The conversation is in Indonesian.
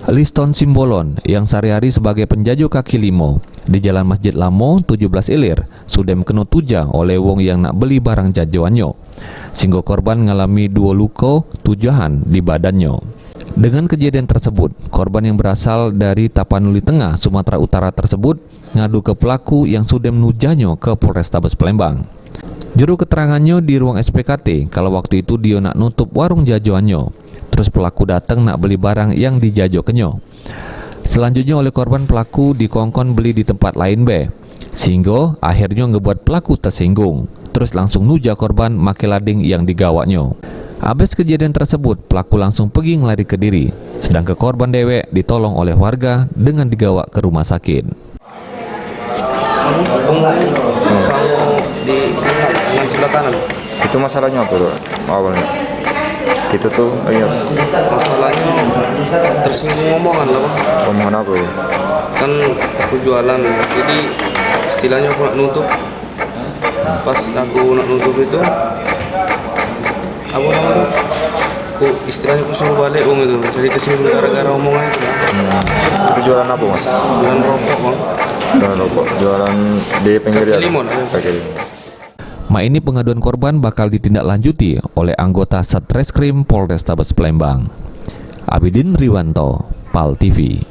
Liston Simbolon yang sehari-hari sebagai penjajo kaki limo di Jalan Masjid Lamo 17 Ilir sudah kena tuja oleh wong yang nak beli barang jajoannya. Sehingga korban mengalami 2 luka tujahan di badannya. Dengan kejadian tersebut, korban yang berasal dari Tapanuli Tengah, Sumatera Utara tersebut ngadu ke pelaku yang sudah menujanya ke Polrestabes Palembang. Juru keterangannya di ruang SPKT kalau waktu itu dia nak nutup warung jajoannya. Terus pelaku datang nak beli barang yang dijajokannya. Selanjutnya oleh korban pelaku dikongkon beli di tempat lain sehingga akhirnya ngebuat pelaku tersinggung. Terus langsung nuja korban make lading yang digawaknya. Habis kejadian tersebut, pelaku langsung pergi ngelari ke diri. Sedangkan korban dewek ditolong oleh warga dengan digawa ke rumah sakit. Di dengan sebelah kanan. Itu masalahnya apa tuh awalnya? Itu tuh iya. Masalahnya tersinggung omongan lah, Bang. Omongan apa ya? Kan aku jualan, jadi istilahnya aku nak nutup. Pas aku nak nutup itu, apa namanya? Aku istilahnya aku suruh balik itu. Jadi tersinggung gara-gara omongan itu. Itu jualan apa, Mas? Jualan rokok, Bang. Jualan rokok, jualan di pinggir Kaki limon. Kaki limon. Ini pengaduan korban bakal ditindaklanjuti oleh anggota Satreskrim Polrestabes Palembang. Abidin Riwanto, PAL TV.